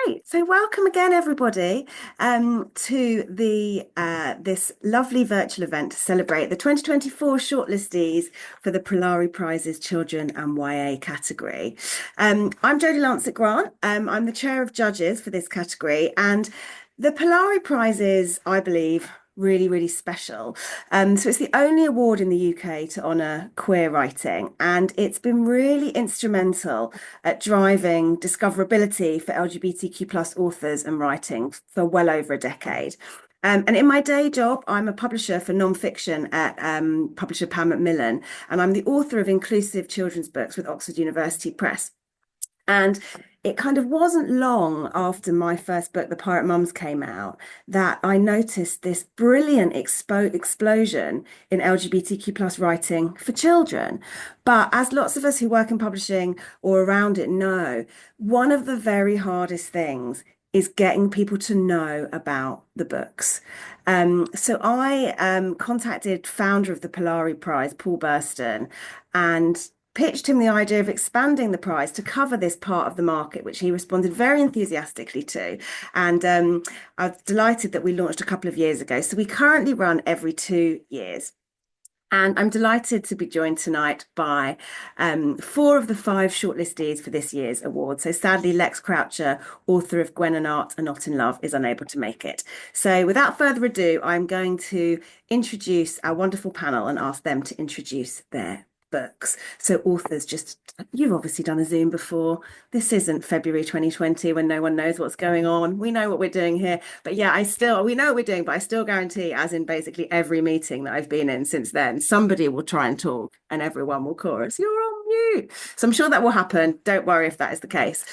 Great. So welcome again, everybody, to the this lovely virtual event to celebrate the 2024 shortlistees for the Polari Prizes Children and YA category. I'm Jodie Lancet-Grant. I'm the chair of judges for this category, and the Polari Prizes, I believe, really special. So it's the only award in the UK to honour queer writing, and it's been really instrumental at driving discoverability for LGBTQ plus authors and writing for well over a decade. And in my day job, I'm a publisher for non-fiction at publisher Pam Macmillan, and I'm the author of inclusive children's books with Oxford University Press. And it kind of wasn't long after my first book, The Pirate Mums, came out that I noticed this brilliant explosion in LGBTQ plus writing for children. But as lots of us who work in publishing or around it know, one of the very hardest things is getting people to know about the books. So I contacted founder of the Polari Prize, Paul Burston, and pitched him the idea of expanding the prize to cover this part of the market, which he responded very enthusiastically to. And I was delighted that we launched a couple of years ago. So we currently run every 2 years. And I'm delighted to be joined tonight by four of the five shortlistees for this year's award. So sadly, Lex Croucher, author of Gwen and Art and Not in Love, is unable to make it. So without further ado, I'm going to introduce our wonderful panel and ask them to introduce their books. So authors, you've obviously done a Zoom before. This isn't February 2020 when no one knows what's going on. We know what we're doing here. But yeah, we know what we're doing, but I still guarantee, as in basically every meeting that I've been in since then, somebody will try and talk and everyone will chorus, "You're on mute." So I'm sure that will happen. Don't worry if that is the case.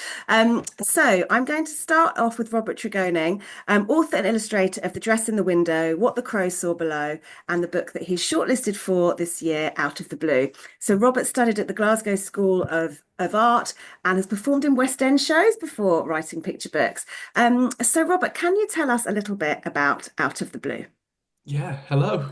So I'm going to start off with Robert Tregoning, author and illustrator of The Dress in the Window, What the Crows Saw Below, and the book that he's shortlisted for this year, Out of the Blue. So Robert studied at the Glasgow School of Art and has performed in West End shows before writing picture books. So Robert, can you tell us a little bit about Out of the Blue? Yeah, hello.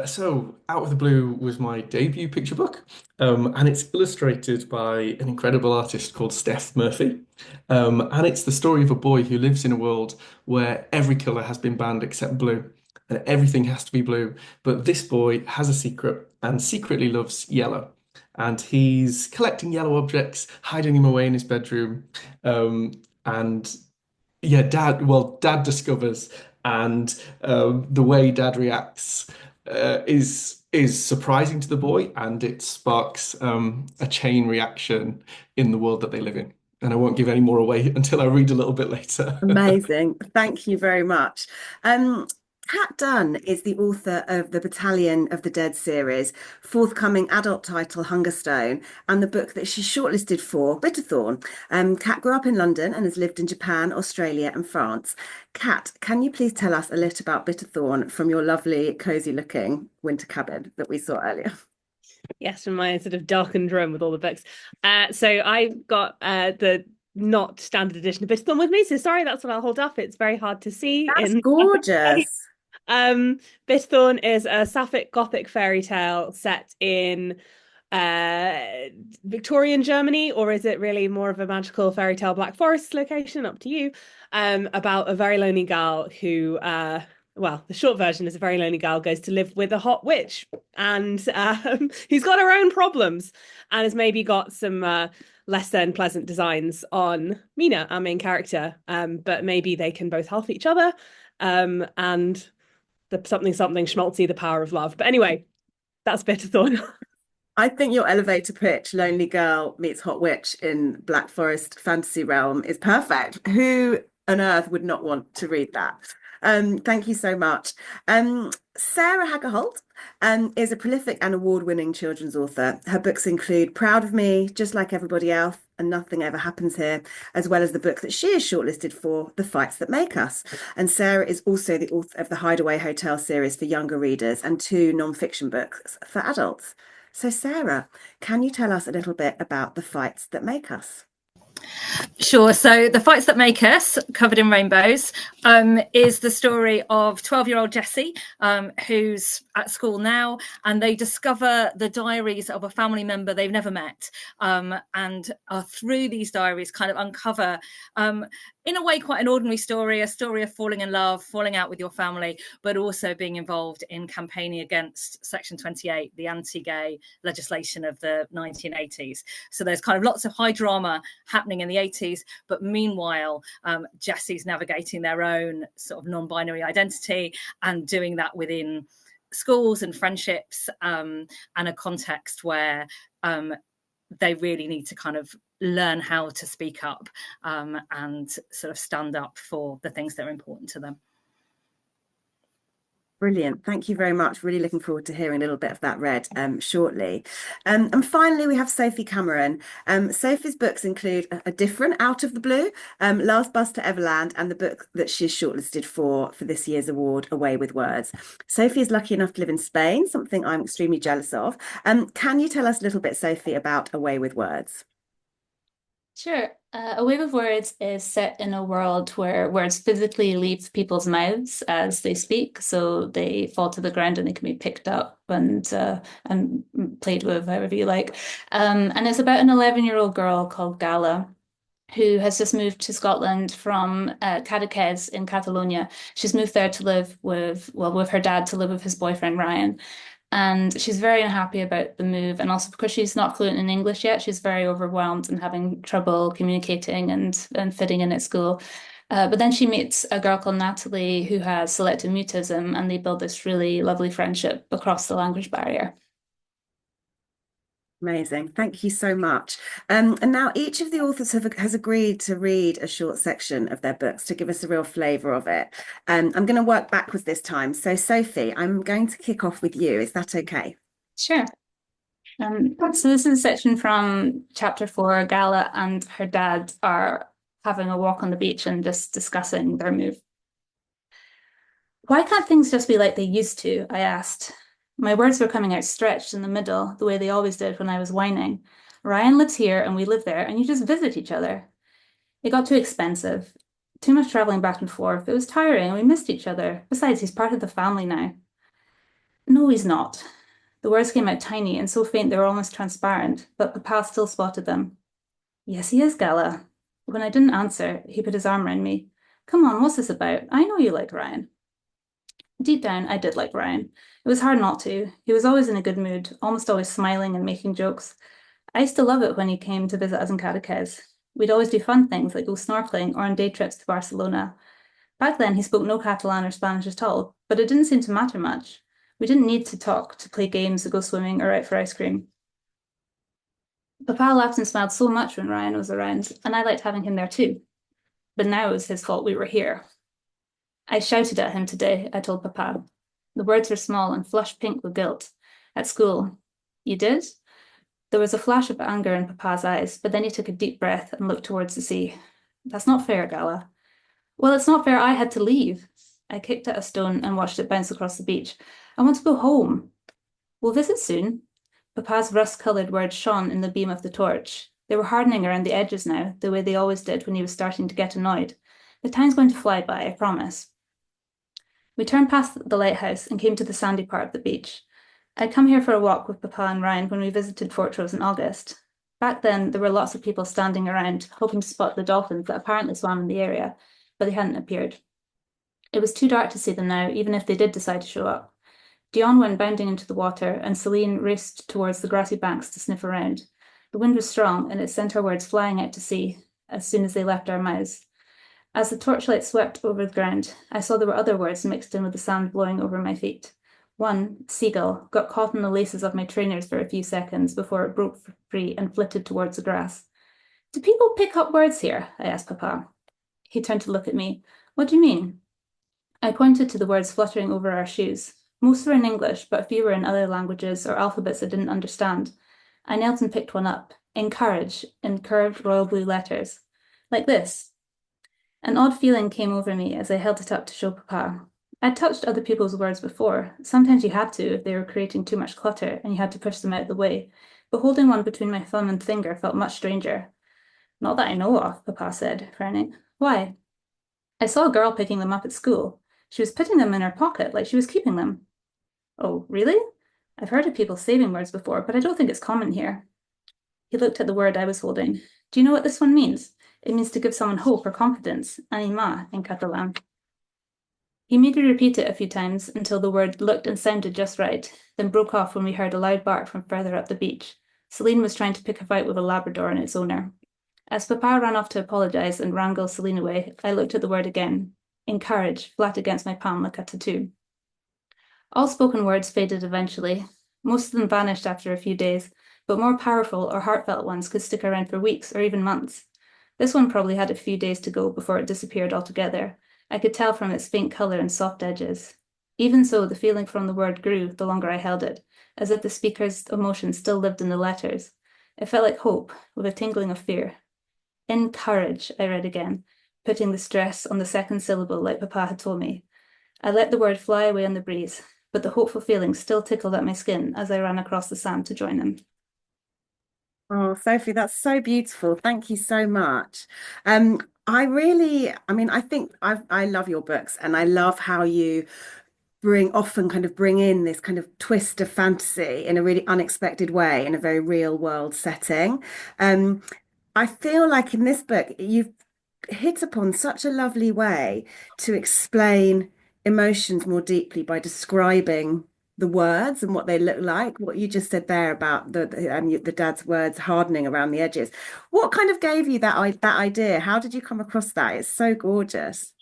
So Out of the Blue was my debut picture book, and it's illustrated by an incredible artist called Steph Murphy. And it's the story of a boy who lives in a world where every color has been banned except blue, and everything has to be blue. But this boy has a secret and secretly loves yellow. And he's collecting yellow objects, hiding them away in his bedroom. And yeah, dad discovers, and the way dad reacts is surprising to the boy, and it sparks a chain reaction in the world that they live in. And I won't give any more away until I read a little bit later. Amazing. Thank you very much. Um, Kat Dunn is the author of the Battalion of the Dead series, forthcoming adult title Hungerstone, and the book that she's shortlisted for, Bitterthorn. Kat grew up in London and has lived in Japan, Australia, and France. Kat, can you please tell us a little about Bitterthorn from your lovely, cozy looking winter cabin that we saw earlier? Yes, from my sort of darkened room with all the books. So I got the not standard edition of Bitterthorn with me. So sorry, that's what I'll hold up. It's very hard to see That's in. gorgeous. Bitterthorn is a Sapphic Gothic fairy tale set in uh Victorian Germany, or is it really more of a magical fairy tale Black Forest location? Up to you. About a very lonely girl who well, the short version is a very lonely girl goes to live with a hot witch, and who's got her own problems and has maybe got some less than pleasant designs on Mina, our main character. But maybe they can both help each other. And the something schmaltzy, the power of love. But anyway, that's Bitterthorn. I think your elevator pitch, Lonely Girl meets Hot Witch in Black Forest fantasy realm, is perfect. Who on earth would not want to read that? Thank you so much. Sarah Hagger Holt is a prolific and award-winning children's author. Her books include Proud of Me, Just Like Everybody Else, and Nothing Ever Happens Here, as well as the book that she is shortlisted for, The Fights That Make Us. And Sarah is also the author of the Hideaway Hotel series for younger readers and two non-fiction books for adults. So, Sarah, can you tell us a little bit about The Fights That Make Us? Sure. So The Fights That Make Us, Covered in Rainbows, is the story of 12-year-old Jessie, who's at school now, and they discover the diaries of a family member they've never met, and through these diaries kind of uncover, in a way, quite an ordinary story, a story of falling in love, falling out with your family, but also being involved in campaigning against Section 28, the anti-gay legislation of the 1980s. So there's kind of lots of high drama happening in the 80s, but meanwhile, Jessie's navigating their own sort of non-binary identity and doing that within schools and friendships, and a context where they really need to kind of learn how to speak up, and sort of stand up for the things that are important to them. Brilliant. Thank you very much. Really looking forward to hearing a little bit of that read shortly. And finally, we have Sophie Cameron. Sophie's books include A Different, Out of the Blue, Last Bus to Everland, and the book that she's shortlisted for this year's award, Away with Words. Sophie is lucky enough to live in Spain, something I'm extremely jealous of. Can you tell us a little bit, Sophie, about Away with Words? Sure. Away with Words is set in a world where words physically leave people's mouths as they speak, so they fall to the ground and they can be picked up and played with however you like. And it's about an 11-year-old girl called Gala, who has just moved to Scotland from Cadaqués in Catalonia. She's moved there to live with her dad, to live with his boyfriend Ryan. And she's very unhappy about the move. And also because she's not fluent in English yet, she's very overwhelmed and having trouble communicating and fitting in at school. But then she meets a girl called Natalie who has selective mutism, and they build this really lovely friendship across the language barrier. Amazing. Thank you so much. And now each of the authors has agreed to read a short section of their books to give us a real flavour of it. I'm going to work backwards this time. So Sophie, I'm going to kick off with you. Is that okay? Sure. So this is a section from chapter 4. Gala and her dad are having a walk on the beach and just discussing their move. Why can't things just be like they used to? I asked. My words were coming out stretched in the middle, the way they always did when I was whining. Ryan lives here and we live there, and you just visit each other. It got too expensive. Too much traveling back and forth. It was tiring and we missed each other. Besides, he's part of the family now. No, he's not. The words came out tiny and so faint they were almost transparent, but Papa still spotted them. Yes, he is, Gala. When I didn't answer, he put his arm around me. Come on, what's this about? I know you like Ryan. Deep down, I did like Ryan. It was hard not to. He was always in a good mood, almost always smiling and making jokes. I used to love it when he came to visit us in Cadaqués. We'd always do fun things like go snorkeling or on day trips to Barcelona. Back then, he spoke no Catalan or Spanish at all, but it didn't seem to matter much. We didn't need to talk to play games or go swimming or out for ice cream. Papa laughed and smiled so much when Ryan was around, and I liked having him there too. But now it was his fault we were here. I shouted at him today, I told Papa. The words were small and flushed pink with guilt. At school. You did? There was a flash of anger in Papa's eyes, but then he took a deep breath and looked towards the sea. That's not fair, Gala. Well, it's not fair I had to leave. I kicked at a stone and watched it bounce across the beach. I want to go home. We'll visit soon. Papa's rust-coloured words shone in the beam of the torch. They were hardening around the edges now, the way they always did when he was starting to get annoyed. The time's going to fly by, I promise. We turned past the lighthouse and came to the sandy part of the beach. I'd come here for a walk with Papa and Ryan when we visited Fortrose in August. Back then, there were lots of people standing around, hoping to spot the dolphins that apparently swam in the area, but they hadn't appeared. It was too dark to see them now, even if they did decide to show up. Dion went bounding into the water, and Celine raced towards the grassy banks to sniff around. The wind was strong, and it sent her words flying out to sea as soon as they left our mouths. As the torchlight swept over the ground, I saw there were other words mixed in with the sand blowing over my feet. One, seagull, got caught in the laces of my trainers for a few seconds before it broke free and flitted towards the grass. Do people pick up words here? I asked Papa. He turned to look at me. What do you mean? I pointed to the words fluttering over our shoes. Most were in English, but a few were in other languages or alphabets I didn't understand. I knelt and picked one up. Encourage, in curved royal blue letters. Like this. An odd feeling came over me as I held it up to show Papa. I'd touched other people's words before. Sometimes you had to if they were creating too much clutter and you had to push them out of the way. But holding one between my thumb and finger felt much stranger. Not that I know of, Papa said, frowning. Why? I saw a girl picking them up at school. She was putting them in her pocket like she was keeping them. Oh, really? I've heard of people saving words before, but I don't think it's common here. He looked at the word I was holding. Do you know what this one means? It means to give someone hope or confidence, anima in Catalan. He made me repeat it a few times until the word looked and sounded just right, then broke off when we heard a loud bark from further up the beach. Celine was trying to pick a fight with a Labrador and its owner. As Papa ran off to apologize and wrangle Celine away, I looked at the word again. Encourage, flat against my palm like a tattoo. All spoken words faded eventually. Most of them vanished after a few days, but more powerful or heartfelt ones could stick around for weeks or even months. This one probably had a few days to go before it disappeared altogether. I could tell from its faint color and soft edges. Even so, the feeling from the word grew the longer I held it, as if the speaker's emotion still lived in the letters. It felt like hope, with a tingling of fear. Encourage, I read again, putting the stress on the second syllable like Papa had told me. I let the word fly away on the breeze, but the hopeful feeling still tickled at my skin as I ran across the sand to join them. Oh, Sophie, that's so beautiful. Thank you so much. I think I love your books, and I love how you bring in this kind of twist of fantasy in a really unexpected way in a very real world setting. Um, I feel like in this book, you've hit upon such a lovely way to explain emotions more deeply by describing the words and what they look like. What you just said there about the dad's words hardening around the edges. What kind of gave you that idea? How did you come across that? It's so gorgeous.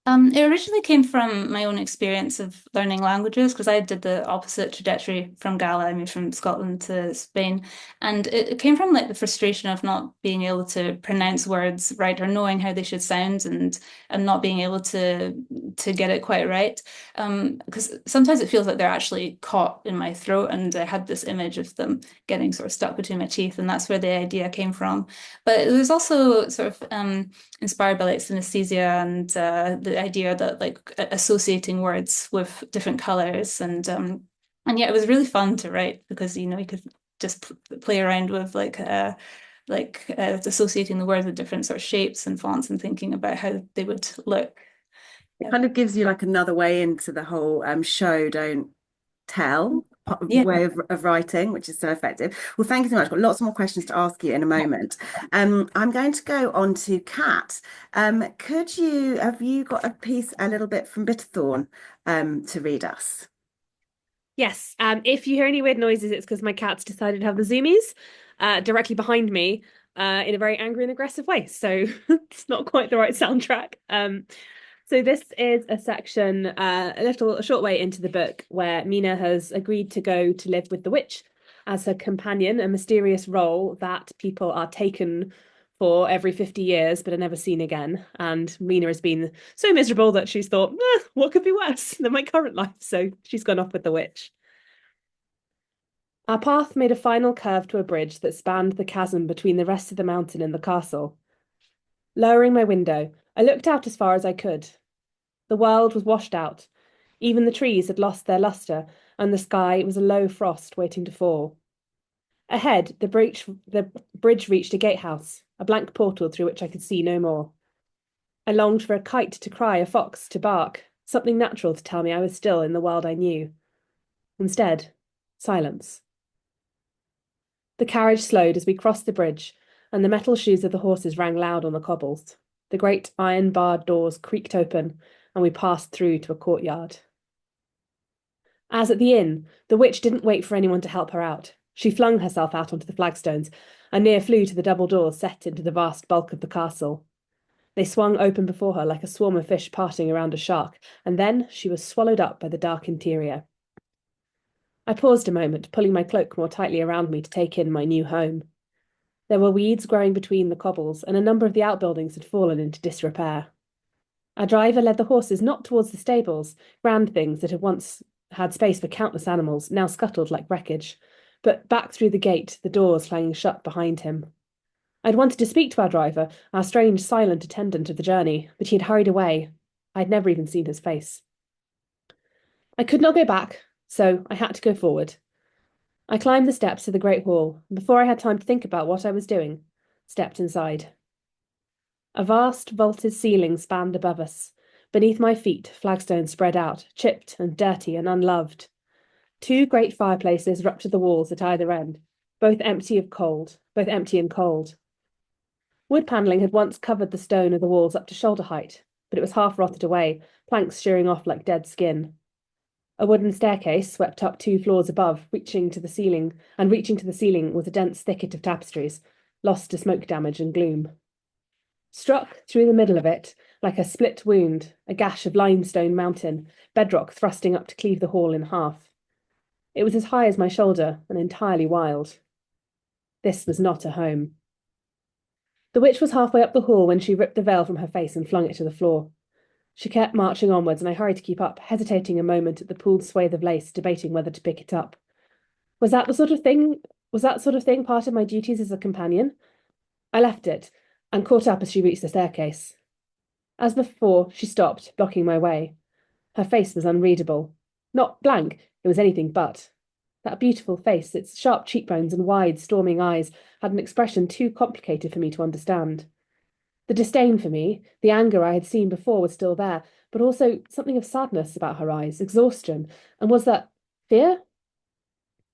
It originally came from my own experience of learning languages because I did the opposite trajectory from Gala. I moved from Scotland to Spain, and it came from like the frustration of not being able to pronounce words right or knowing how they should sound and not being able to get it quite right. Because sometimes it feels like they're actually caught in my throat, and I had this image of them getting sort of stuck between my teeth, and that's where the idea came from. But it was also sort of inspired by like synesthesia and the idea that like associating words with different colors and yeah, it was really fun to write because you could just play around with associating the words with different sort of shapes and fonts and thinking about how they would look. It kind of gives you like another way into the whole show, don't tell Yeah. way of writing, which is so effective. Well, thank you so much. I've got lots more questions to ask you in a moment. I'm going to go on to Kat. Have you got a piece a little bit from Bitterthorn to read us? Yes, if you hear any weird noises, it's because my cat's decided to have the zoomies directly behind me in a very angry and aggressive way. So it's not quite the right soundtrack. So this is a section, a short way into the book, where Mina has agreed to go to live with the witch as her companion, a mysterious role that people are taken for every 50 years but are never seen again. And Mina has been so miserable that she's thought, what could be worse than my current life? So she's gone off with the witch. Our path made a final curve to a bridge that spanned the chasm between the rest of the mountain and the castle. Lowering my window, I looked out as far as I could. The world was washed out. Even the trees had lost their lustre, and the sky was a low frost waiting to fall. Ahead, the bridge reached a gatehouse, a blank portal through which I could see no more. I longed for a kite to cry, a fox to bark, something natural to tell me I was still in the world I knew. Instead, silence. The carriage slowed as we crossed the bridge, and the metal shoes of the horses rang loud on the cobbles. The great iron-barred doors creaked open, and we passed through to a courtyard. As at the inn, the witch didn't wait for anyone to help her out. She flung herself out onto the flagstones and near flew to the double doors set into the vast bulk of the castle. They swung open before her like a swarm of fish parting around a shark, and then she was swallowed up by the dark interior. I paused a moment, pulling my cloak more tightly around me to take in my new home. There were weeds growing between the cobbles, and a number of the outbuildings had fallen into disrepair. Our driver led the horses not towards the stables, grand things that had once had space for countless animals, now scuttled like wreckage, but back through the gate, the doors clanging shut behind him. I'd wanted to speak to our driver, our strange, silent attendant of the journey, but he had hurried away. I'd never even seen his face. I could not go back, so I had to go forward. I climbed the steps to the great hall, and before I had time to think about what I was doing, stepped inside. A vast vaulted ceiling spanned above us. Beneath my feet, flagstones spread out, chipped and dirty and unloved. 2 great fireplaces ruptured the walls at either end, both empty and cold. Wood panelling had once covered the stone of the walls up to shoulder height, but it was half rotted away, planks shearing off like dead skin. A wooden staircase swept up 2 floors above, reaching to the ceiling was a dense thicket of tapestries, lost to smoke damage and gloom. Struck through the middle of it, like a split wound, a gash of limestone mountain, bedrock thrusting up to cleave the hall in half. It was as high as my shoulder and entirely wild. This was not a home. The witch was halfway up the hall when she ripped the veil from her face and flung it to the floor. She kept marching onwards, and I hurried to keep up, hesitating a moment at the pooled swathe of lace, debating whether to pick it up. Was that sort of thing part of my duties as a companion? I left it, and caught up as she reached the staircase. As before, she stopped, blocking my way. Her face was unreadable. Not blank, it was anything but. That beautiful face, its sharp cheekbones and wide, storming eyes, had an expression too complicated for me to understand. The disdain for me, the anger I had seen before was still there, but also something of sadness about her eyes, exhaustion, and was that fear?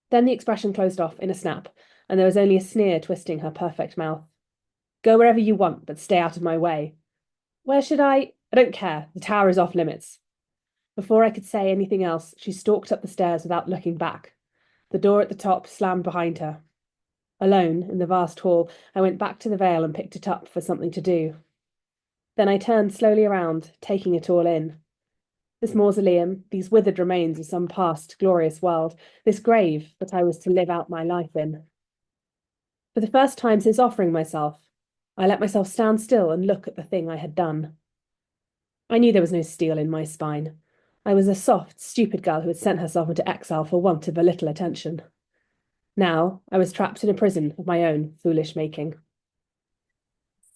Then the expression closed off in a snap, and there was only a sneer twisting her perfect mouth. Go wherever you want, but stay out of my way. Where should I don't care. The tower is off limits. Before I could say anything else, she stalked up the stairs without looking back. The door at the top slammed behind her. Alone, in the vast hall, I went back to the veil and picked it up for something to do. Then I turned slowly around, taking it all in. This mausoleum, these withered remains of some past glorious world, this grave that I was to live out my life in. For the first time since offering myself, I let myself stand still and look at the thing I had done. I knew there was no steel in my spine. I was a soft, stupid girl who had sent herself into exile for want of a little attention. Now I was trapped in a prison of my own foolish making.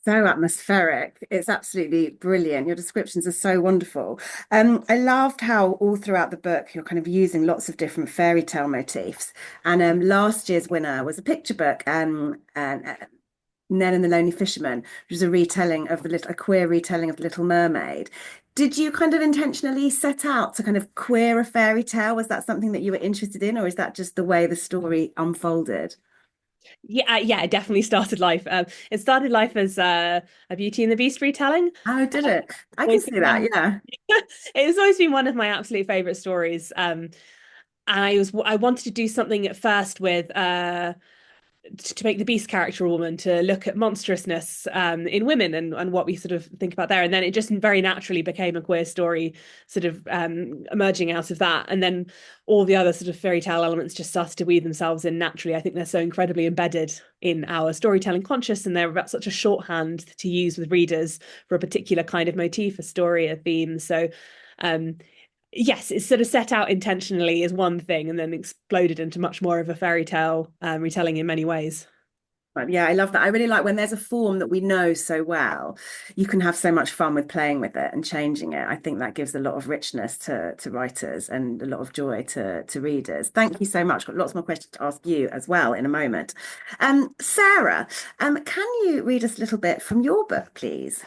So atmospheric. It's absolutely brilliant. Your descriptions are so wonderful. I loved how all throughout the book you're kind of using lots of different fairy tale motifs. And last year's winner was a picture book, Nell and the Lonely Fisherman, which was a queer retelling of The Little Mermaid. Did you kind of intentionally set out to kind of queer a fairy tale? Was that something that you were interested in, or is that just the way the story unfolded? Yeah, it definitely started life. It started life as a Beauty and the Beast retelling. Oh, did it? I can see that, yeah. It's always been one of my absolute favorite stories. And I wanted to do something at first with to make the Beast character a woman, to look at monstrousness in women and what we sort of think about there. And then it just very naturally became a queer story, sort of emerging out of that. And then all the other sort of fairy tale elements just started to weave themselves in naturally. I think they're so incredibly embedded in our storytelling conscious, and they're about such a shorthand to use with readers for a particular kind of motif, a story, a theme. So yes, it's sort of set out intentionally as one thing and then exploded into much more of a fairy tale retelling in many ways. But yeah, I love that. I really like when there's a form that we know so well, you can have so much fun with playing with it and changing it. I think that gives a lot of richness to writers and a lot of joy to readers. Thank you so much. Got lots more questions to ask you as well in a moment. Sarah, can you read us a little bit from your book, please?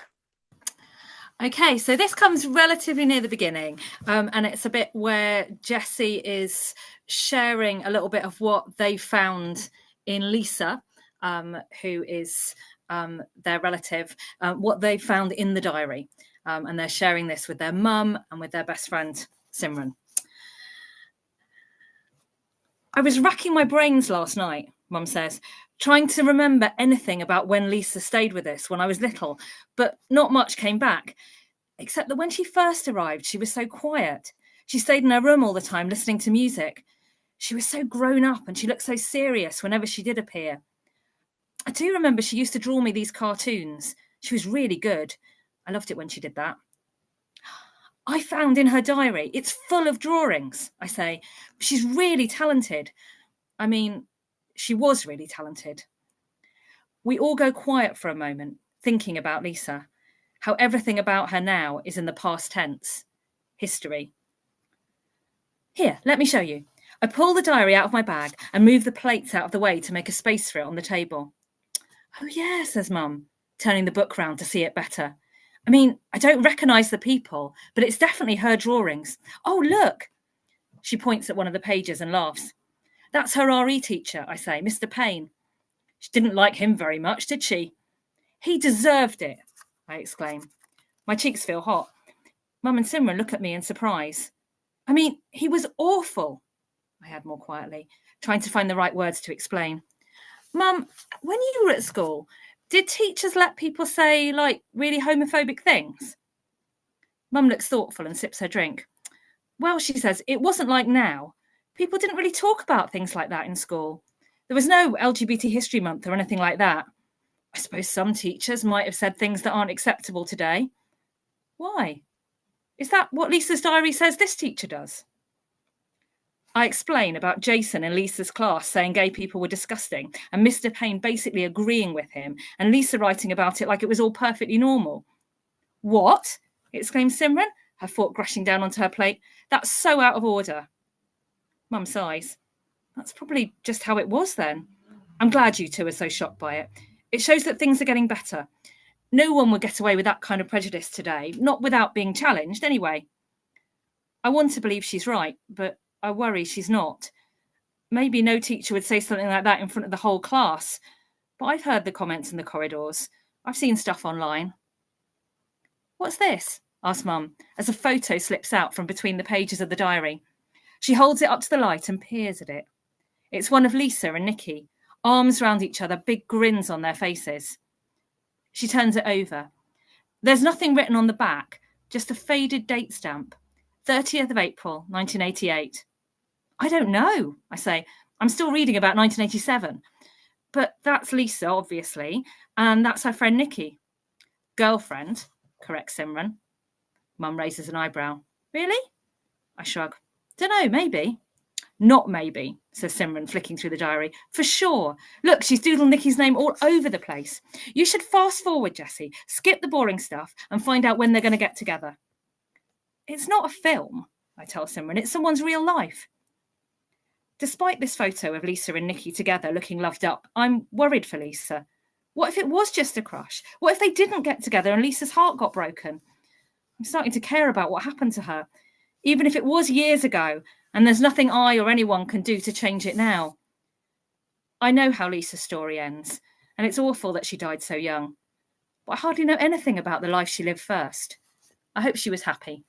Okay, so this comes relatively near the beginning, and it's a bit where Jessie is sharing a little bit of what they found in Lisa, who is their relative, what they found in the diary. And they're sharing this with their mum and with their best friend, Simran. I was racking my brains last night, Mum says, trying to remember anything about when Lisa stayed with us when I was little, but not much came back, except that when she first arrived, she was so quiet. She stayed in her room all the time listening to music. She was so grown up and she looked so serious whenever she did appear. I do remember she used to draw me these cartoons. She was really good. I loved it when she did that. I found in her diary, it's full of drawings, I say. She's really talented. I mean, she was really talented. We all go quiet for a moment, thinking about Lisa, how everything about her now is in the past tense, history. Here, let me show you. I pull the diary out of my bag and move the plates out of the way to make a space for it on the table. Oh, yeah, says Mum, turning the book round to see it better. I mean, I don't recognise the people, but it's definitely her drawings. Oh, look! She points at one of the pages and laughs. That's her RE teacher, I say, Mr. Payne. She didn't like him very much, did she? He deserved it, I exclaim. My cheeks feel hot. Mum and Simran look at me in surprise. I mean, he was awful, I add more quietly, trying to find the right words to explain. Mum, when you were at school, did teachers let people say, like, really homophobic things? Mum looks thoughtful and sips her drink. Well, she says, it wasn't like now. People didn't really talk about things like that in school. There was no LGBT History Month or anything like that. I suppose some teachers might have said things that aren't acceptable today. Why? Is that what Lisa's diary says this teacher does? I explain about Jason in Lisa's class saying gay people were disgusting and Mr. Payne basically agreeing with him and Lisa writing about it like it was all perfectly normal. What? Exclaims Simran, her fork crashing down onto her plate. That's so out of order. Mum sighs. That's probably just how it was then. I'm glad you two are so shocked by it. It shows that things are getting better. No one would get away with that kind of prejudice today, not without being challenged anyway. I want to believe she's right, but I worry she's not. Maybe no teacher would say something like that in front of the whole class, but I've heard the comments in the corridors. I've seen stuff online. What's this? Asks Mum, as a photo slips out from between the pages of the diary. She holds it up to the light and peers at it. It's one of Lisa and Nikki, arms round each other, big grins on their faces. She turns it over. There's nothing written on the back, just a faded date stamp. 30th of April, 1988. I don't know, I say. I'm still reading about 1987. But that's Lisa, obviously, and that's her friend Nikki. Girlfriend, corrects Simran. Mum raises an eyebrow. Really? I shrug. Dunno, maybe. Not maybe, says Simran, flicking through the diary. For sure. Look, she's doodled Nikki's name all over the place. You should fast forward, Jessie, skip the boring stuff and find out when they're going to get together. It's not a film, I tell Simran. It's someone's real life. Despite this photo of Lisa and Nikki together looking loved up, I'm worried for Lisa. What if it was just a crush? What if they didn't get together and Lisa's heart got broken? I'm starting to care about what happened to her, even if it was years ago, and there's nothing I or anyone can do to change it now. I know how Lisa's story ends, and it's awful that she died so young. But I hardly know anything about the life she lived first. I hope she was happy.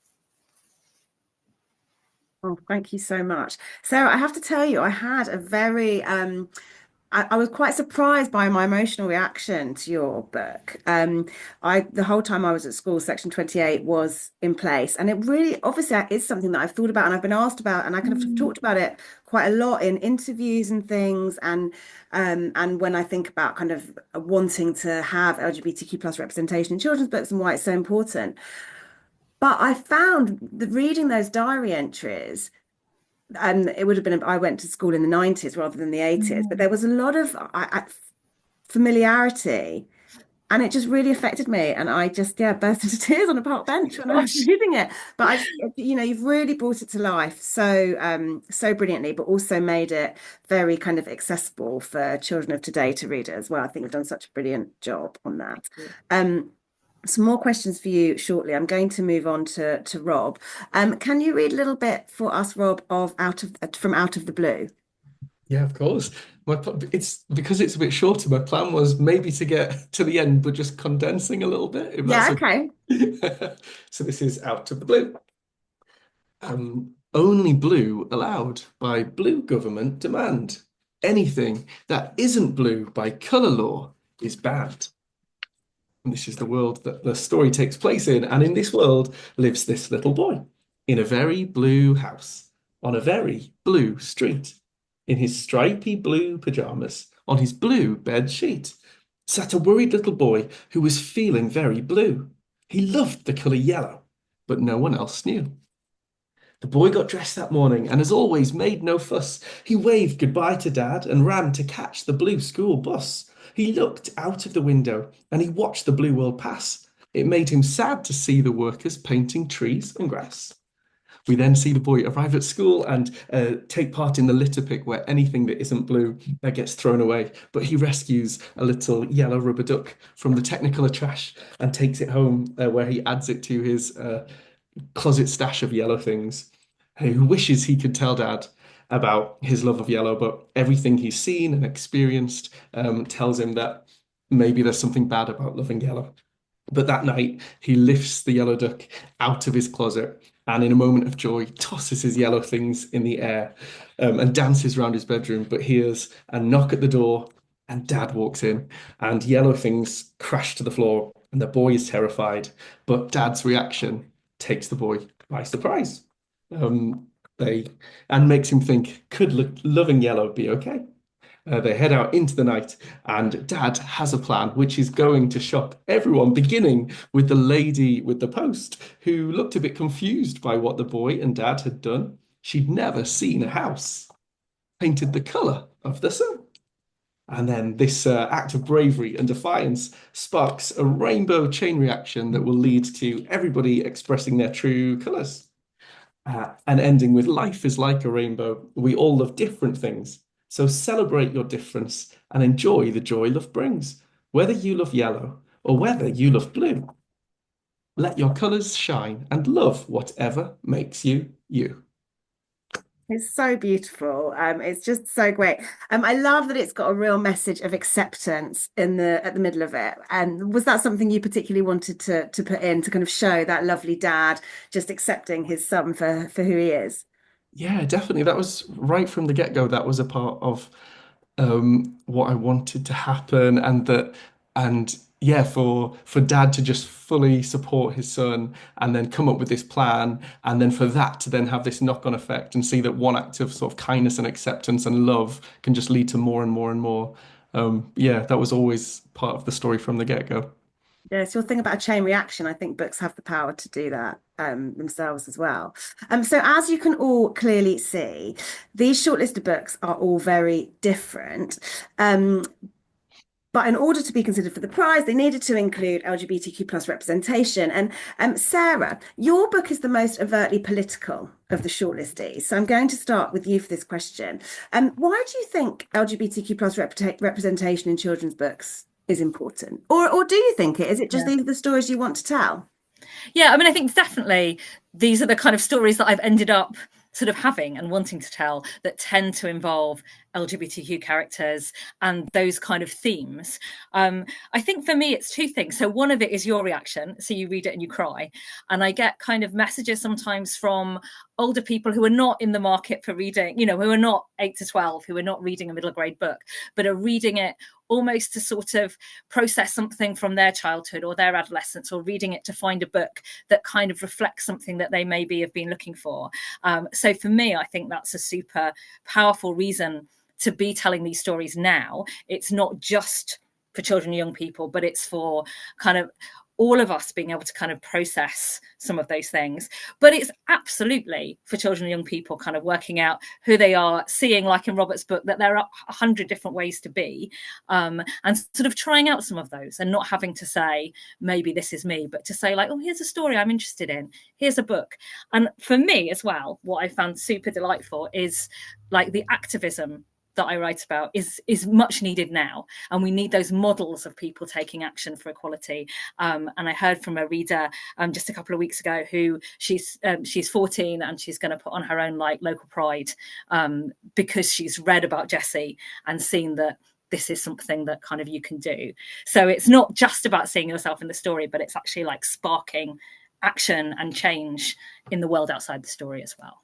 Oh, thank you so much. Sarah, I have to tell you, I had a very, I was quite surprised by my emotional reaction to your book. The whole time I was at school, Section 28 was in place, and it really, obviously, is something that I've thought about and I've been asked about, and I kind of talked about it quite a lot in interviews and things, and when I think about kind of wanting to have LGBTQ plus representation in children's books and why it's so important. But I found that reading those diary entries, and it would have been, I went to school in the 90s rather than the 80s, but there was a lot of familiarity, and it just really affected me. And I just, burst into tears on a park bench when I was reading it. But you've really brought it to life so brilliantly, but also made it very kind of accessible for children of today to read it as well. I think you've done such a brilliant job on that. Some more questions for you shortly. I'm going to move on to Rob. Can you read a little bit for us, Rob, from Out of the Blue? Yeah, of course. It's because it's a bit shorter. My plan was maybe to get to the end, but just condensing a little bit. Okay. So this is Out of the Blue. Only blue allowed by blue government demand. Anything that isn't blue by colour law is banned. And this is the world that the story takes place in. And in this world lives this little boy in a very blue house on a very blue street. In his stripy blue pajamas, on his blue bed sheet, sat a worried little boy who was feeling very blue. He loved the colour yellow, but no one else knew. The boy got dressed that morning and, as always, made no fuss. He waved goodbye to Dad and ran to catch the blue school bus. He looked out of the window and he watched the blue world pass. It made him sad to see the workers painting trees and grass. We then see the boy arrive at school and take part in the litter pick, where anything that isn't blue gets thrown away. But he rescues a little yellow rubber duck from the Technicolor trash and takes it home, where he adds it to his closet stash of yellow things. Who wishes he could tell Dad about his love of yellow, but everything he's seen and experienced tells him that maybe there's something bad about loving yellow. But that night, he lifts the yellow duck out of his closet and, in a moment of joy, tosses his yellow things in the air and dances around his bedroom, but hears a knock at the door, and Dad walks in, and yellow things crash to the floor, and the boy is terrified. But Dad's reaction takes the boy by surprise. They and makes him think, could loving yellow be okay? They head out into the night, and Dad has a plan which is going to shock everyone, beginning with the lady with the post, who looked a bit confused by what the boy and Dad had done. She'd never seen a house painted the colour of the sun. And then this act of bravery and defiance sparks a rainbow chain reaction that will lead to everybody expressing their true colours. And ending with, life is like a rainbow. We all love different things. So celebrate your difference and enjoy the joy love brings, whether you love yellow or whether you love blue. Let your colours shine and love whatever makes you you. It's so beautiful. It's just so great. I love that it's got a real message of acceptance at the middle of it. And was that something you particularly wanted to put in, to kind of show that lovely dad just accepting his son for who he is? Yeah, definitely. That was right from the get-go. That was a part of what I wanted to happen, and yeah, for Dad to just fully support his son and then come up with this plan, and then for that to then have this knock-on effect and see that one act of sort of kindness and acceptance and love can just lead to more and more and more. Yeah, that was always part of the story from the get-go. Yeah, it's your thing about a chain reaction. I think books have the power to do that themselves as well. So as you can all clearly see, these shortlisted books are all very different. But in order to be considered for the prize, they needed to include LGBTQ plus representation. And Sarah, your book is the most overtly political of the shortlistees. So I'm going to start with you for this question. Why do you think LGBTQ plus representation in children's books is important? Or do you think it? Is it just the stories you want to tell? Yeah, I mean, I think definitely these are the kind of stories that I've ended up sort of having and wanting to tell, that tend to involve LGBTQ characters and those kind of themes. I think for me, it's two things. So one of it is your reaction. So you read it and you cry. And I get kind of messages sometimes from older people who are not in the market for reading, you know, who are not 8 to 12, who are not reading a middle grade book, but are reading it almost to sort of process something from their childhood or their adolescence, or reading it to find a book that kind of reflects something that they maybe have been looking for. So for me, I think that's a super powerful reason to be telling these stories now. It's not just for children and young people, but it's for kind of all of us being able to kind of process some of those things. But it's absolutely for children and young people kind of working out who they are, seeing, like in Robert's book, that there are 100 different ways to be, and sort of trying out some of those and not having to say, maybe this is me, but to say like, oh, here's a story I'm interested in. Here's a book. And for me as well, what I found super delightful is like the activism that I write about is much needed now, and we need those models of people taking action for equality. And I heard from a reader just a couple of weeks ago who she's 14 and she's going to put on her own like local pride because she's read about Jessie and seen that this is something that kind of you can do. So it's not just about seeing yourself in the story, but it's actually like sparking action and change in the world outside the story as well.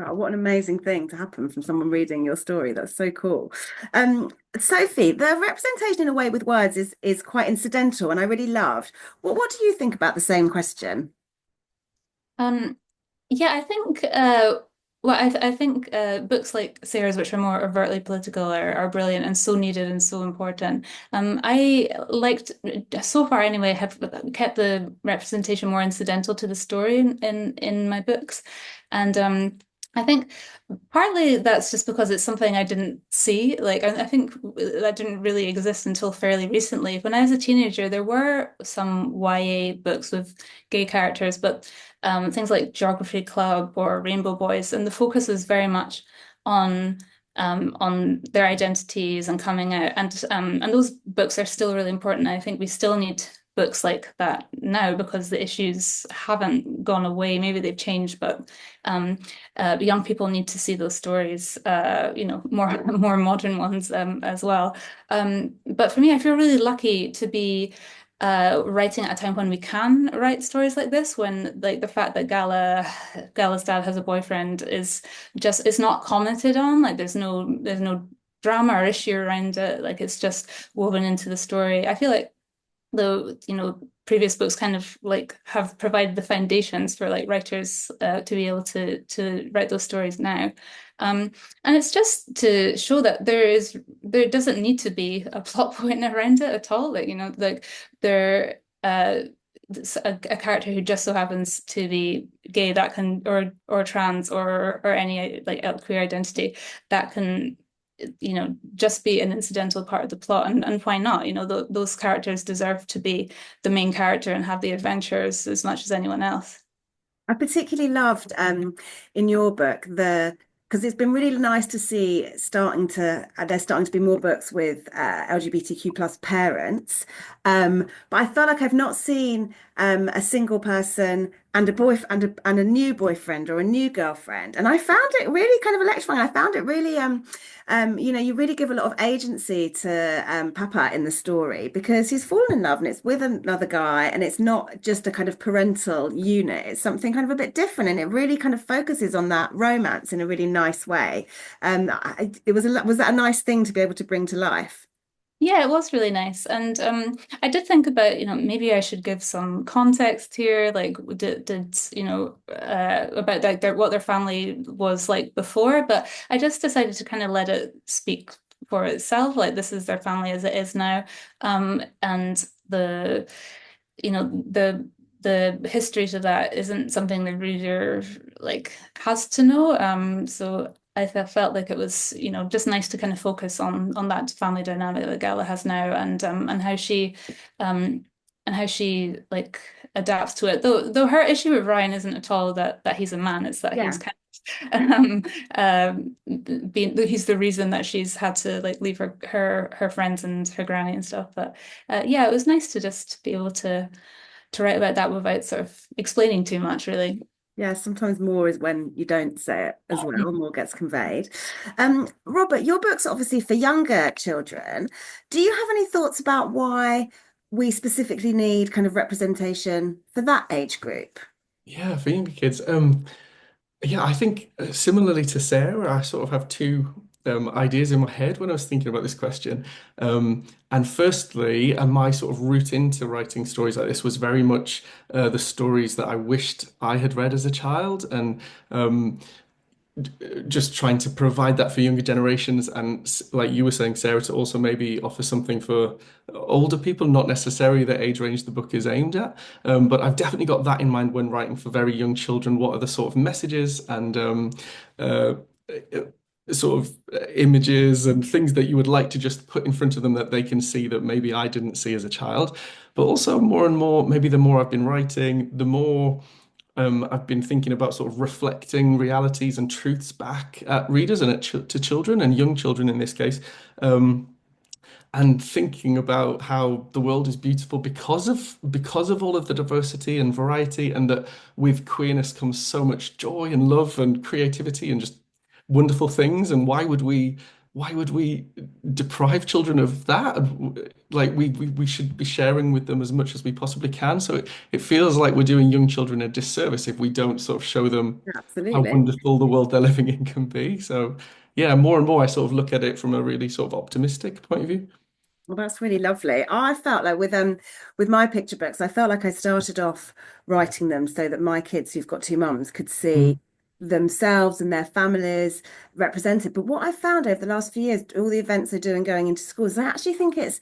Oh, what an amazing thing to happen from someone reading your story. That's so cool. Sophie, the representation in A Way with Words is quite incidental, and I really loved. What do you think about the same question? Yeah, I think I think books like Sarah's, which are more overtly political, are brilliant and so needed and so important. I liked, so far anyway, have kept the representation more incidental to the story in my books, and I think partly that's just because it's something I didn't see. Like, I think that didn't really exist until fairly recently. When I was a teenager, there were some YA books with gay characters, but things like Geography Club or Rainbow Boys, and the focus is very much on their identities and coming out, and those books are still really important. I think we still need books like that now because the issues haven't gone away. Maybe they've changed, but young people need to see those stories, more modern ones as well. But for me, I feel really lucky to be writing at a time when we can write stories like this, when like the fact that Gala's dad has a boyfriend is not commented on. Like there's no drama or issue around it. Like it's just woven into the story. I feel like previous books kind of like have provided the foundations for like writers to be able to write those stories now. And it's just to show that there doesn't need to be a plot point around it at all. Like there a character who just so happens to be gay that can or trans or any like queer identity that can just be an incidental part of the plot, and why not? Those characters deserve to be the main character and have the adventures as much as anyone else. I particularly loved in your book because it's been really nice to see there's starting to be more books with LGBTQ plus parents. But I felt like I've not seen a single person and a new boyfriend or a new girlfriend. And I found it really kind of electrifying. I found it really you really give a lot of agency to Papa in the story because he's fallen in love and it's with another guy and it's not just a kind of parental unit. It's something kind of a bit different and it really kind of focuses on that romance in a really nice way. Was that a nice thing to be able to bring to life? Yeah, it was really nice. And I did think about, maybe I should give some context here, like about like what their family was like before, but I just decided to kind of let it speak for itself. Like this is their family as it is now. And the history to that isn't something the reader like has to know. So I felt like it was, just nice to kind of focus on that family dynamic that Gala has now, and how she like adapts to it. Though her issue with Ryan isn't at all that he's a man; it's that he's kind of he's the reason that she's had to like leave her friends and her granny and stuff. But yeah, it was nice to just be able to write about that without sort of explaining too much, really. Yeah, sometimes more is when you don't say it as well, more gets conveyed. Robert, your book's obviously for younger children. Do you have any thoughts about why we specifically need kind of representation for that age group? Yeah, for younger kids. Yeah, I think similarly to Sarah, I sort of have two ideas in my head when I was thinking about this question. And firstly, my sort of route into writing stories like this was very much the stories that I wished I had read as a child, and just trying to provide that for younger generations. And like you were saying, Sarah, to also maybe offer something for older people, not necessarily the age range the book is aimed at. But I've definitely got that in mind when writing for very young children. What are the sort of messages and uh, sort of images and things that you would like to just put in front of them that they can see that maybe I didn't see as a child. But also more and more, maybe the more I've been writing, the more I've been thinking about sort of reflecting realities and truths back at readers and to children and young children in this case, and thinking about how the world is beautiful because of all of the diversity and variety, and that with queerness comes so much joy and love and creativity and just wonderful things. And why would we deprive children of that? Like we should be sharing with them as much as we possibly can. So it feels like we're doing young children a disservice if we don't sort of show them how Absolutely. wonderful the world they're living in can be. So yeah, more and more I sort of look at it from a really sort of optimistic point of view. Well, that's really lovely. I felt like with my picture books, I felt like I started off writing them so that my kids who've got two mums could see Mm. themselves and their families represented. But what I found over the last few years, all the events they're doing going into schools, I actually think it's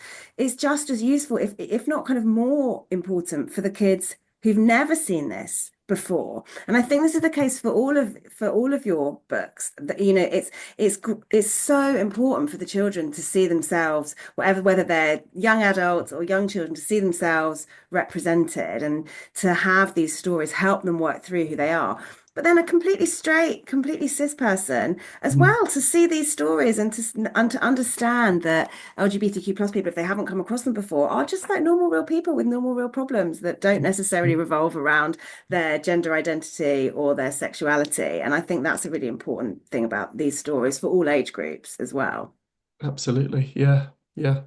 just as useful, if not kind of more important for the kids who've never seen this before. And I think this is the case for all of your books. That, you know, it's so important for the children to see themselves, whether they're young adults or young children, to see themselves represented and to have these stories help them work through who they are. But then a completely straight, completely cis person as well, to see these stories and to understand that LGBTQ plus people, if they haven't come across them before, are just like normal, real people with normal, real problems that don't necessarily revolve around their gender identity or their sexuality. And I think that's a really important thing about these stories for all age groups as well. Absolutely. Yeah. Yeah.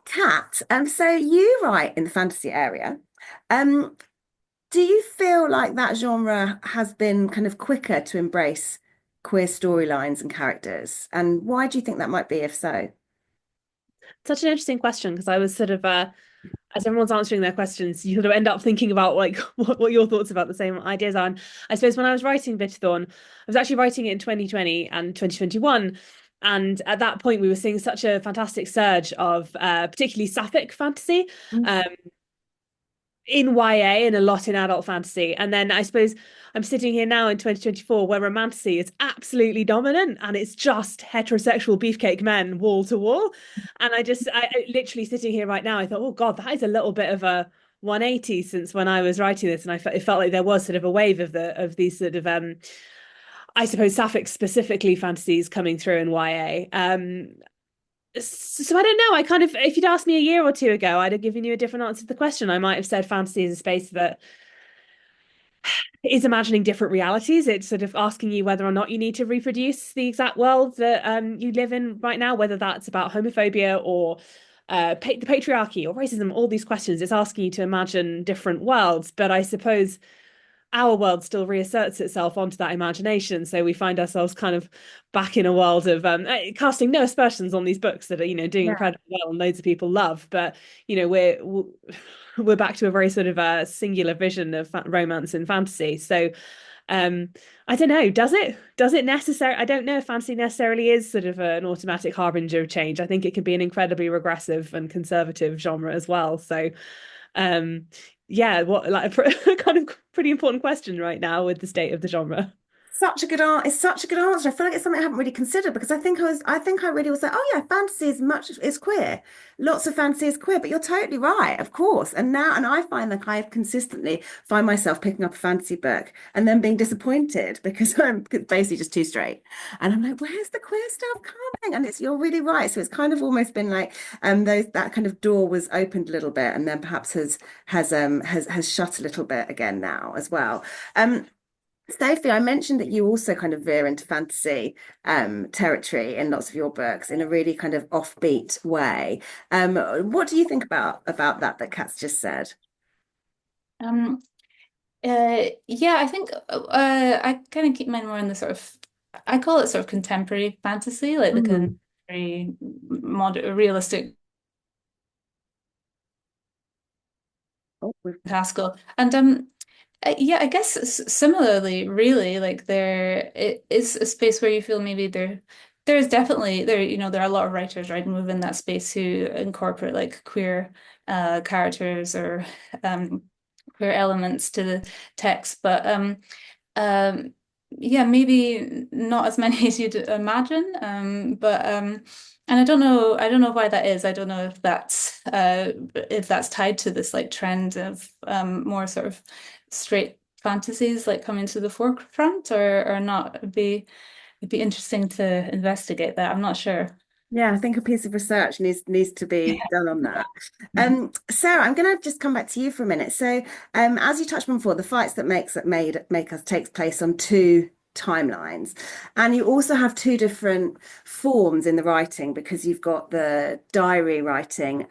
Kat, so you write in the fantasy area. Um, do you feel like that genre has been kind of quicker to embrace queer storylines and characters? And why do you think that might be, if so? Such an interesting question, because I was sort of as everyone's answering their questions, you sort of end up thinking about like what your thoughts about the same ideas are. And I suppose when I was writing Bit of Thorn, I was actually writing it in 2020 and 2021. And at that point, we were seeing such a fantastic surge of particularly sapphic fantasy. In YA and a lot in adult fantasy. And then I suppose I'm sitting here now in 2024 where romantasy is absolutely dominant and it's just heterosexual beefcake men wall to wall. And I literally sitting here right now, I thought, oh God, that is a little bit of a 180 since when I was writing this. And it felt like there was sort of a wave of these sort of I suppose sapphic specifically fantasies coming through in YA. So I don't know. I kind of, if you'd asked me a year or two ago, I'd have given you a different answer to the question. I might have said fantasy is a space that is imagining different realities. It's sort of asking you whether or not you need to reproduce the exact world that you live in right now, whether that's about homophobia or the patriarchy or racism, all these questions. It's asking you to imagine different worlds. But I suppose our world still reasserts itself onto that imagination. So we find ourselves kind of back in a world of casting no aspersions on these books that are, doing incredibly well and loads of people love. But, we're back to a very sort of singular vision of romance and fantasy. So I don't know, does it necessarily, I don't know if fantasy necessarily is sort of an automatic harbinger of change. I think it can be an incredibly regressive and conservative genre as well. So yeah, what like a kind of pretty important question right now with the state of the genre. It's such a good answer. I feel like it's something I haven't really considered because I think I really was like, oh yeah, fantasy is queer. Lots of fantasy is queer, but you're totally right, of course. And I find that I consistently find myself picking up a fantasy book and then being disappointed because I'm basically just too straight. And I'm like, where's the queer stuff coming? And you're really right. So it's kind of almost been like that kind of door was opened a little bit and then perhaps has shut a little bit again now as well. Sophie, I mentioned that you also kind of veer into fantasy territory in lots of your books in a really kind of offbeat way. What do you think about that Kat's just said? Yeah, I think I kind of keep mine more in the sort of, I call it sort of contemporary fantasy, like the contemporary modern realistic Haskell. And yeah, I guess similarly, really, like it is a space where you feel maybe there's definitely there are a lot of writers writing within that space who incorporate like queer characters or queer elements to the text, but yeah, maybe not as many as you'd imagine. But and I don't know why that is. I don't know if that's tied to this like trend of more sort of straight fantasies like coming to the forefront or not. It'd be interesting to investigate that. I'm not sure. Yeah, I think a piece of research needs to be done on that. Sarah, I'm going to just come back to you for a minute. So, as you touched on before, the fights that make us takes place on two timelines, and you also have two different forms in the writing because you've got the diary writing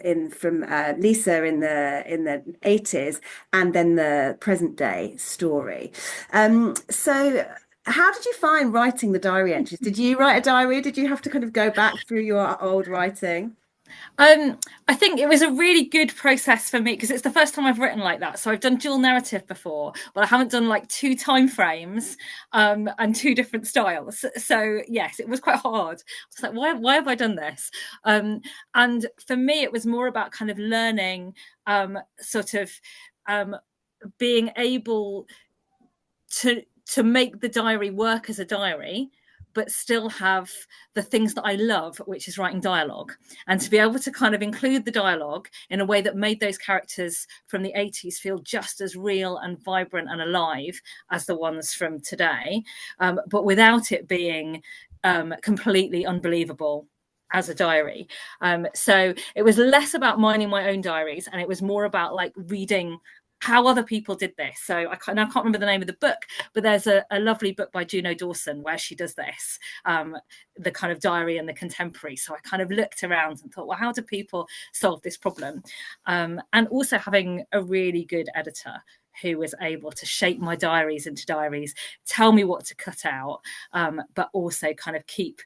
in from Lisa in the 80s, and then the present day story. So. How did you find writing the diary entries? Did you write a diary? Did you have to kind of go back through your old writing? I think it was a really good process for me because it's the first time I've written like that. So I've done dual narrative before, but I haven't done like two time frames and two different styles. So yes, it was quite hard. I was like, why have I done this? And for me, it was more about kind of learning sort of being able to make the diary work as a diary, but still have the things that I love, which is writing dialogue, and to be able to kind of include the dialogue in a way that made those characters from the 80s feel just as real and vibrant and alive as the ones from today, but without it being completely unbelievable as a diary. So it was less about minding my own diaries, and it was more about like reading how other people did this. So I can't remember the name of the book, but there's a lovely book by Juno Dawson where she does this, the kind of diary and the contemporary. So I kind of looked around and thought, well, how do people solve this problem? And also having a really good editor who was able to shape my diaries into diaries, tell me what to cut out, but also kind of keep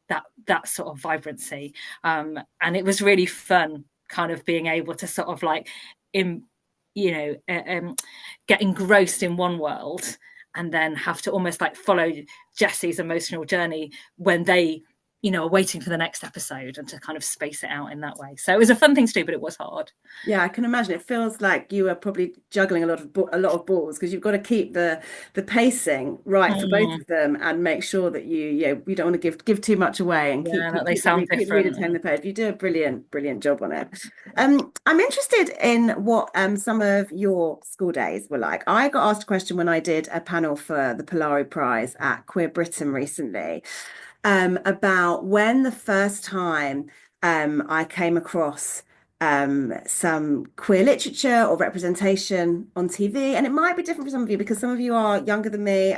that sort of vibrancy. And it was really fun kind of being able to sort of like get engrossed in one world and then have to almost like follow Jesse's emotional journey when they, are waiting for the next episode, and to kind of space it out in that way. So it was a fun thing to do, but it was hard. Yeah, I can imagine. It feels like you are probably juggling a lot of balls, because you've got to keep the pacing right for both of them, and make sure that you don't want to give too much away, and keep the reader turning the page. You do a brilliant job on it. I'm interested in what some of your school days were like. I got asked a question when I did a panel for the Polari Prize at Queer Britain recently, about when the first time I came across some queer literature or representation on TV. And it might be different for some of you, because some of you are younger than me,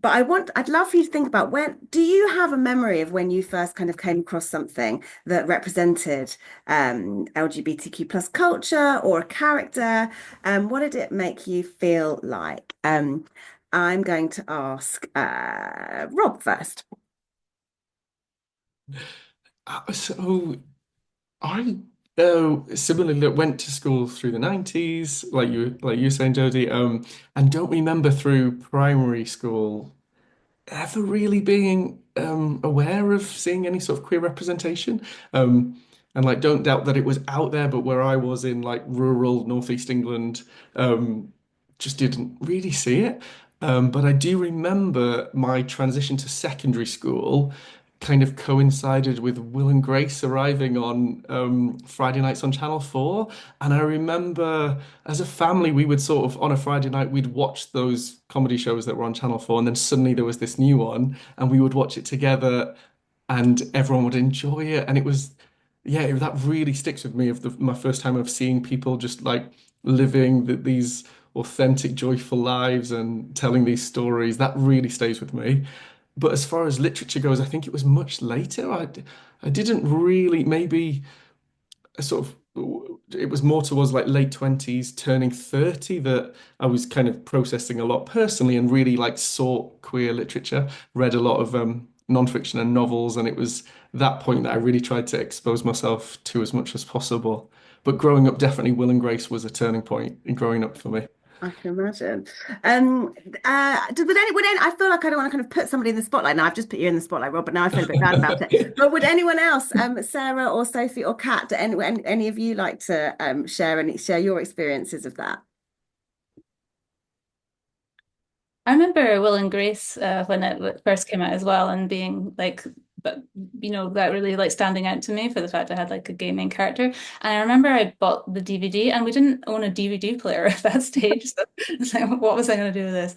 but I'd love for you to think about, do you have a memory of when you first kind of came across something that represented LGBTQ plus culture, or a character? What did it make you feel like? I'm going to ask Rob first. So I similarly went to school through the 90s, like you were saying, Jodie, and don't remember through primary school ever really being aware of seeing any sort of queer representation. And like don't doubt that it was out there, but where I was in like rural northeast England, just didn't really see it. But I do remember my transition to secondary school kind of coincided with Will and Grace arriving on Friday nights on Channel 4. And I remember as a family, we would sort of, on a Friday night, we'd watch those comedy shows that were on Channel 4. And then suddenly there was this new one, and we would watch it together, and everyone would enjoy it. And it was, yeah, that really sticks with me, of my first time of seeing people just like living these authentic, joyful lives and telling these stories. That really stays with me. But as far as literature goes, I think it was much later. I didn't really, maybe a sort of, it was more towards like late 20s, turning 30, that I was kind of processing a lot personally, and really like sought queer literature, read a lot of nonfiction and novels. And it was that point that I really tried to expose myself to as much as possible. But growing up, definitely Will and Grace was a turning point in growing up for me. I can imagine. I feel like I don't want to kind of put somebody in the spotlight. Now I've just put you in the spotlight, Rob, but now I feel a bit bad about it. But would anyone else, Sarah or Sophie or Kat, do any of you like to share your experiences of that? I remember Will and Grace when it first came out as well, and being like, but that really like standing out to me for the fact I had like a gaming character. And I remember I bought the DVD, and we didn't own a DVD player at that stage. So it's like, what was I going to do with this?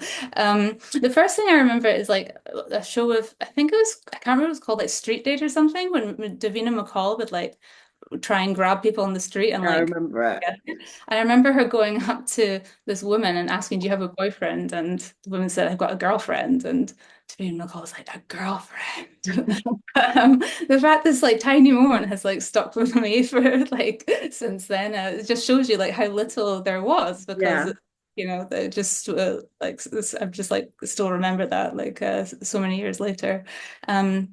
The first thing I remember is like a show of, I can't remember, it was called like Street Date or something, when Davina McCall would like try and grab people on the street, and like I remember it. Yeah. I remember her going up to this woman and asking, "Do you have a boyfriend?" And the woman said, "I've got a girlfriend." And Davina McCall was like, "A girlfriend." The fact this like tiny moment has like stuck with me for like since then. It just shows you like how little there was, because they just I'm just like still remember that like so many years later. And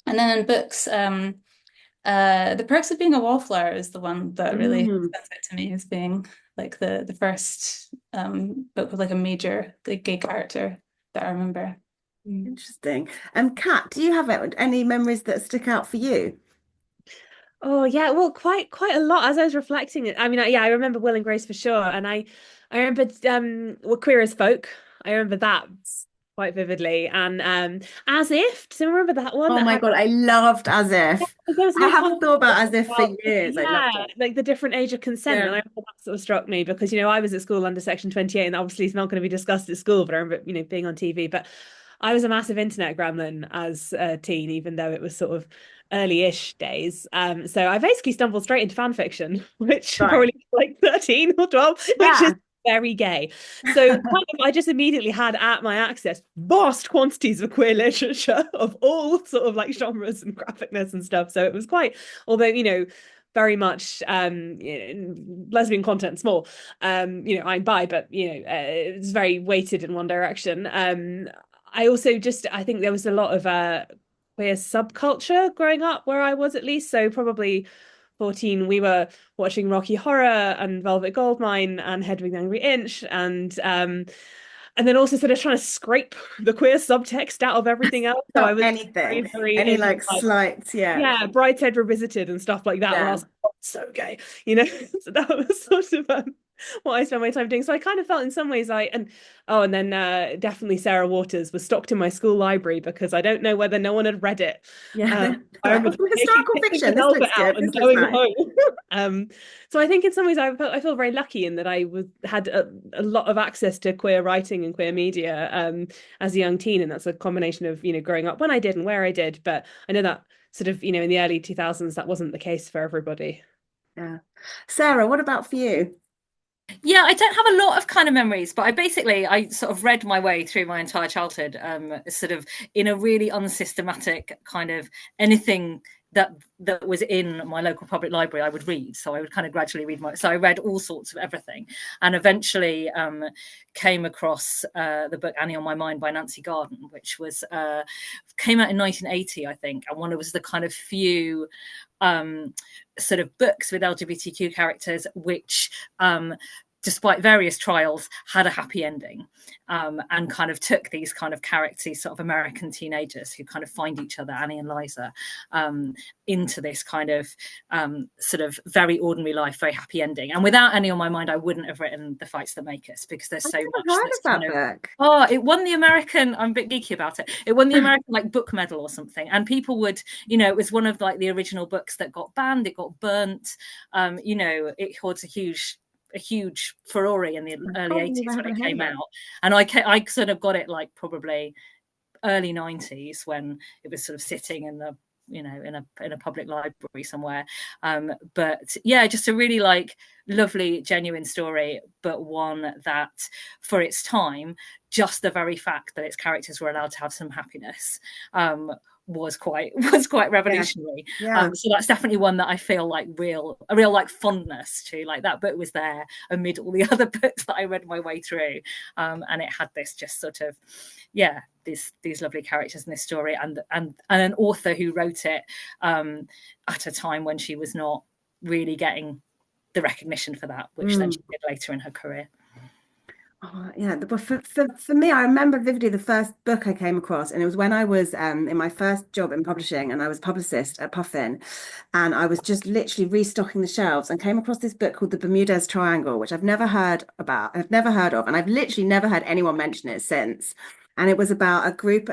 then in books, The Perks of Being a Wallflower is the one that really stands out to me as being like the first book with like a major like gay character that I remember. Interesting. Kat, do you have any memories that stick out for you? Oh yeah, well, quite a lot as I was reflecting it. I mean, yeah, I remember Will and Grace for sure, and I remembered well, Queer as Folk. I remember that quite vividly, and As If. Do you remember that one Oh that my had God, I loved As If. there was an I entire haven't thought about book As If for about years. I loved it. like the different age of consent, and Yeah. I remember that sort of struck me because I was at school under Section 28, and obviously it's not going to be discussed at school, but I remember being on TV, but. I was a massive internet gremlin as a teen, even though it was sort of early-ish days. So I basically stumbled straight into fan fiction, which Right. probably like 13 or 12, which is Yeah. very gay. So kind of, I just immediately had at my access vast quantities of queer literature of all sort of like genres and graphicness and stuff. So it was quite, although, very much lesbian content small. I'm bi, but it's very weighted in one direction. I also I think there was a lot of queer subculture growing up where I was, at least. So probably 14, we were watching Rocky Horror and Velvet Goldmine and Hedwig the Angry Inch, and then also sort of trying to scrape the queer subtext out of everything else. So I Not was anything. very Any into like like, slight, yeah. yeah, Brideshead Revisited and stuff like that when I Yeah. was like, oh, so gay, So that was sort of what I spent my time doing. So I kind of felt in some ways and then definitely Sarah Waters was stocked in my school library because I don't know whether no one had read it. Yeah. I Like, remember oh, taking historical the fiction. This velvet looks out good. and This looks going nice. home. So I think in some ways I feel very lucky in that had a lot of access to queer writing and queer media as a young teen, and that's a combination of growing up when I did and where I did. But I know that sort of in the early 2000s that wasn't the case for everybody. Yeah. Sarah, what about for you? Yeah, I don't have a lot of kind of memories, but I sort of read my way through my entire childhood, sort of in a really unsystematic kind of anything that was in my local public library I would read. So I would kind of gradually so I read all sorts of everything, and eventually came across the book Annie on My Mind by Nancy Garden, which came out in 1980, I think, and one was the kind of few sort of books with LGBTQ characters which despite various trials had a happy ending, and kind of took these kind of characters, sort of American teenagers who kind of find each other, Annie and Liza, into this kind of sort of very ordinary life, very happy ending. And without Annie on My Mind, I wouldn't have written The Fights That Make Us, because there's I've so never much heard that's of that kind of book. it won the American, I'm a bit geeky about it, it won the American like book medal or something, and people would, it was one of like the original books that got banned, it got burnt, it holds a huge furore in the early 80s when it came out, and I sort of got it like probably early 90s when it was sort of sitting in the in a public library somewhere, but yeah, just a really like lovely genuine story, but one that for its time, just the very fact that its characters were allowed to have some happiness was quite revolutionary. Yeah. So that's definitely one that I feel like a real like fondness to. Like that book was there amid all the other books that I read my way through, and it had this just sort of these lovely characters in this story, and an author who wrote it at a time when she was not really getting the recognition for that, which then she did later in her career. Oh, yeah, for me, I remember vividly the first book I came across, and it was when I was in my first job in publishing, and I was publicist at Puffin, and I was just literally restocking the shelves and came across this book called The Bermudez Triangle, which I've never heard of, and I've literally never heard anyone mention it since. And it was about a group,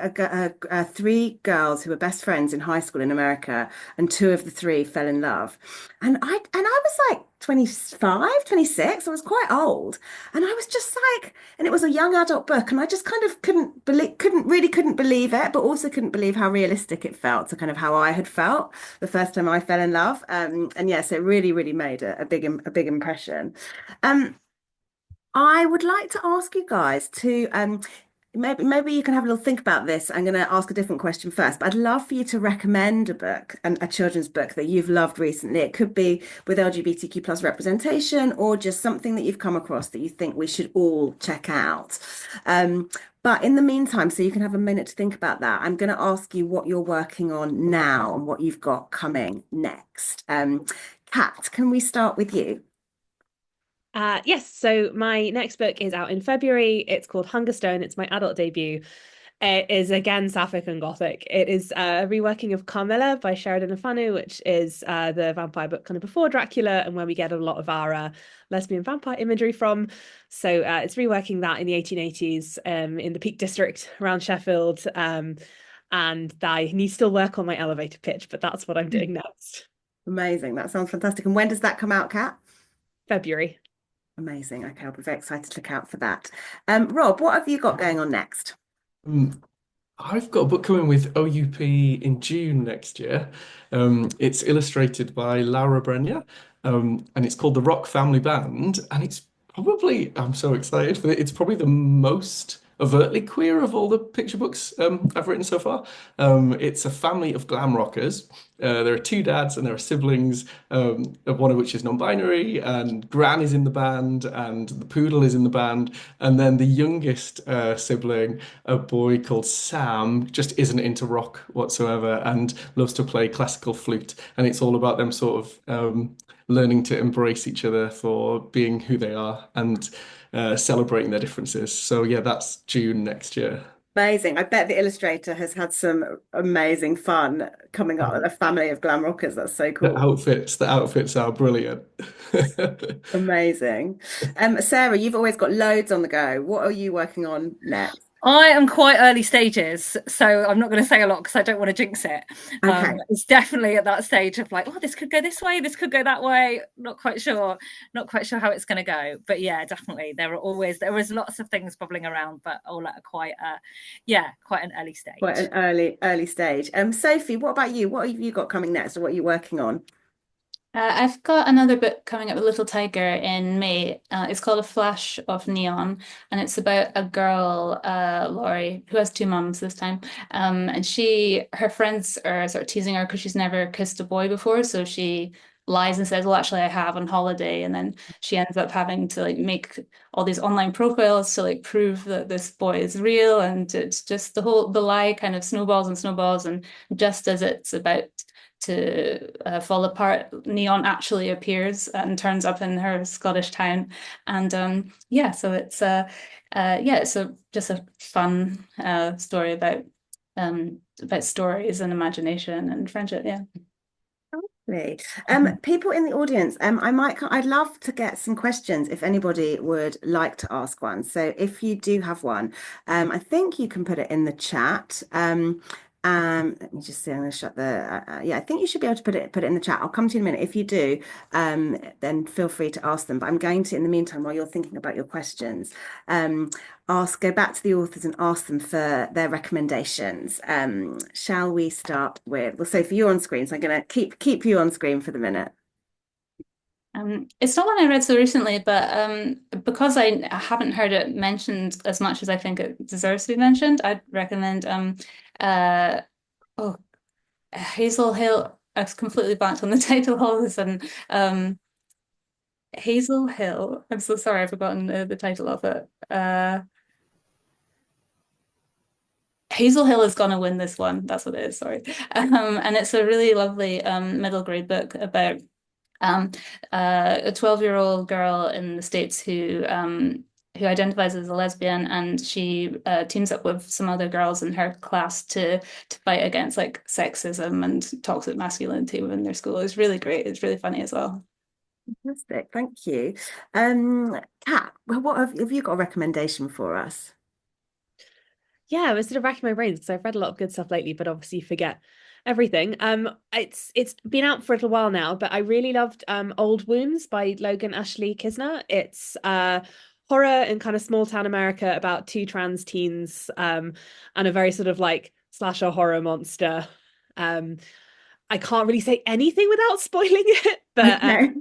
three girls who were best friends in high school in America, and two of the three fell in love. And I was like 25, 26. I was quite old. And I was just like, and it was a young adult book, and I just kind of couldn't believe it, but also couldn't believe how realistic it felt to kind of how I had felt the first time I fell in love. And yes, it really, really made a big impression. I would like to ask you guys to maybe you can have a little think about this. I'm going to ask a different question first, but I'd love for you to recommend a book, a children's book that you've loved recently. It could be with LGBTQ plus representation, or just something that you've come across that you think we should all check out. But in the meantime, so you can have a minute to think about that, I'm going to ask you what you're working on now and what you've got coming next. Kat, can we start with you? Yes, so my next book is out in February. It's called Hungerstone. It's my adult debut. It is again Sapphic and Gothic. It is a reworking of Carmilla by Sheridan Le Fanu, which is the vampire book kind of before Dracula and where we get a lot of our lesbian vampire imagery from. So it's reworking that in the 1880s in the Peak District around Sheffield. And I need to still work on my elevator pitch, but that's what I'm doing next. Amazing. That sounds fantastic. And when does that come out, Kat? February. Amazing. Okay, I'll be very excited to look out for that. Rob, what have you got going on next? I've got a book coming with OUP in June next year. It's illustrated by Laura Brenya, and it's called The Rock Family Band. And it's probably, I'm so excited for it, it's probably the most overtly queer of all the picture books I've written so far. It's a family of glam rockers. There are two dads and there are siblings, one of which is non-binary, and Gran is in the band, and the poodle is in the band, and then the youngest sibling, a boy called Sam, just isn't into rock whatsoever and loves to play classical flute. And it's all about them sort of learning to embrace each other for being who they are and celebrating their differences. So yeah, that's June next year. Amazing. I bet the illustrator has had some amazing fun coming up with a family of glam rockers. That's so cool. The outfits are brilliant. Amazing. Sarah, you've always got loads on the go. What are you working on next? I am quite early stages, so I'm not going to say a lot because I don't want to jinx it. Okay. It's definitely at that stage of like, oh, this could go this way, this could go that way. Not quite sure how it's going to go. But yeah, definitely there is lots of things bubbling around, but all at quite an early stage. Quite an early stage. Sophie, what about you? What have you got coming next, or what are you working on? I've got another book coming up with Little Tiger in May. It's called A Flash of Neon, and it's about a girl, Laurie, who has two mums this time. And her friends are sort of teasing her because she's never kissed a boy before, so she lies and says, well, actually I have on holiday, and then she ends up having to like make all these online profiles to like prove that this boy is real, and it's just the lie kind of snowballs and snowballs, and just as it's about to fall apart, Neon actually appears and turns up in her Scottish town, and so it's just a fun story about stories and imagination and friendship. Yeah. People in the audience, I'd love to get some questions if anybody would like to ask one. So if you do have one, I think you can put it in the chat. Let me just see. I'm going to shut the. I think you should be able to put it in the chat. I'll come to you in a minute. If you do, then feel free to ask them. But I'm going to, in the meantime, while you're thinking about your questions, go back to the authors and ask them for their recommendations. Shall we start with? Well, Sophie, you're on screen, so I'm going to keep you on screen for the minute. It's not one I read so recently, but because I haven't heard it mentioned as much as I think it deserves to be mentioned, I'd recommend Hazel Hill. I've completely blanked on the title all of a sudden. Hazel Hill. I'm so sorry, I've forgotten the title of it. Hazel Hill is gonna win this one. That's what it is. Sorry, and it's a really lovely middle grade book about a 12-year-old girl in the States who identifies as a lesbian, and she teams up with some other girls in her class to fight against like sexism and toxic masculinity within their school. It's really great. It's really funny as well. Fantastic, thank you. Kat, what have you got a recommendation for us? Yeah, I was sort of racking my brains because I've read a lot of good stuff lately, but obviously forget everything. It's been out for a little while now, but I really loved Old Wounds by Logan Ashley Kisner. It's horror in kind of small town America about two trans teens and a very sort of like slasher horror monster. I can't really say anything without spoiling it, but Okay.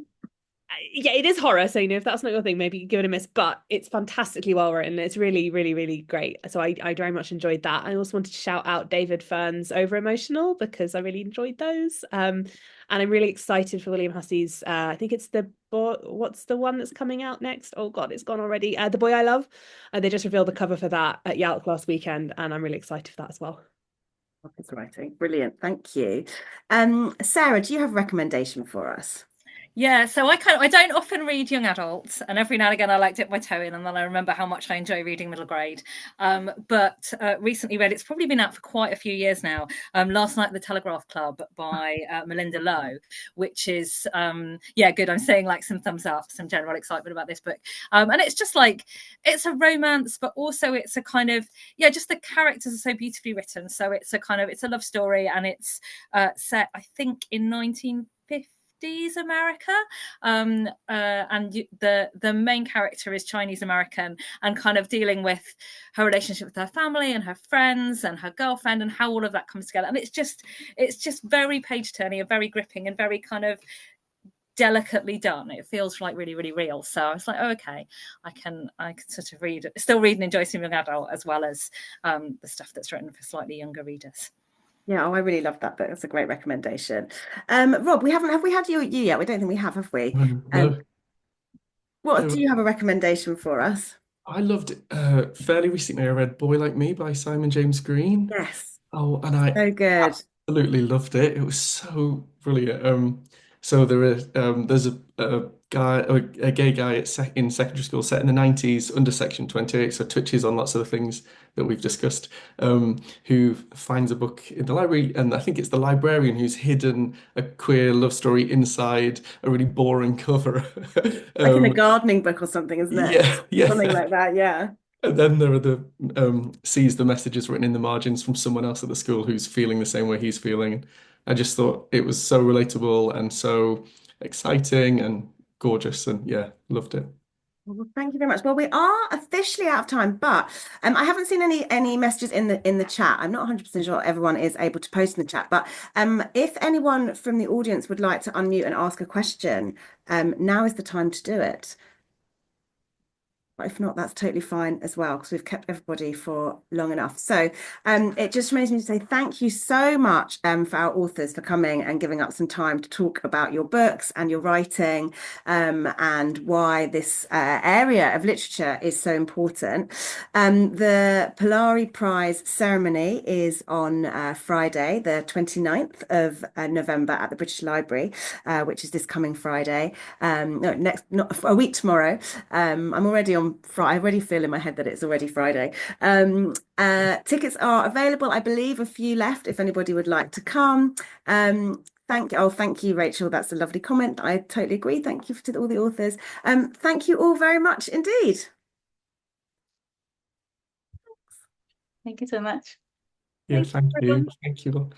yeah, it is horror, so if that's not your thing, maybe give it a miss, but it's fantastically well written. It's really, really, really great. So I very much enjoyed that. I also wanted to shout out David Fern's Over Emotional because I really enjoyed those. And I'm really excited for William Hussey's I think it's what's the one that's coming out next? Oh God, it's gone already. The Boy I Love. They just revealed the cover for that at Yalk last weekend, and I'm really excited for that as well. It's writing. Brilliant, thank you. Sarah, do you have a recommendation for us? Yeah, so I don't often read young adults, and every now and again I like dip my toe in, and then I remember how much I enjoy reading middle grade. But recently read, it's probably been out for quite a few years now. Last Night at the Telegraph Club by Melinda Lowe, which is yeah, good. I'm saying like some thumbs up, some general excitement about this book. And it's just like it's a romance, but also it's a kind of just the characters are so beautifully written. So it's a love story, and it's set I think in 1950s America, and the main character is Chinese American, and kind of dealing with her relationship with her family and her friends and her girlfriend and how all of that comes together. And it's just very page turning and very gripping and very kind of delicately done. It feels like really, really real. So I was like, oh, okay, I can sort of still read and enjoy some young adult as well as the stuff that's written for slightly younger readers. Yeah, I really love that book. That's a great recommendation. Rob, have we had you yet? We don't think we have we? No. What do you have a recommendation for us? I loved fairly recently. I read Boy Like Me by Simon James Green. Yes. Oh, and I So good. absolutely loved it. It was so brilliant. So there's a guy, a gay guy in secondary school set in the 90s under Section 28, so touches on lots of the things that we've discussed, who finds a book in the library, and I think it's the librarian who's hidden a queer love story inside a really boring cover. Like in a gardening book or something, isn't it? Yeah, Something yeah. like that, yeah. And then there are sees the messages written in the margins from someone else at the school who's feeling the same way he's feeling. I just thought it was so relatable and so exciting and gorgeous, and yeah, loved it. Well, thank you very much. Well, we are officially out of time, but I haven't seen any messages in the chat. I'm not 100% sure everyone is able to post in the chat, but if anyone from the audience would like to unmute and ask a question, now is the time to do it. But if not, that's totally fine as well, because we've kept everybody for long enough. So it just remains me to say thank you so much for our authors for coming and giving up some time to talk about your books and your writing, and why this area of literature is so important. The Polari Prize ceremony is on Friday, the 29th of November at the British Library, which is this coming Friday. No, not a week tomorrow. I'm already on Friday. I already feel in my head that it's already Friday. Tickets are available. I believe a few left if anybody would like to come. Thank you, Rachel. That's a lovely comment. I totally agree. Thank you to all the authors. Thank you all very much indeed. Thank you so much. Yeah, Thank you, thank you. everyone. Thank you.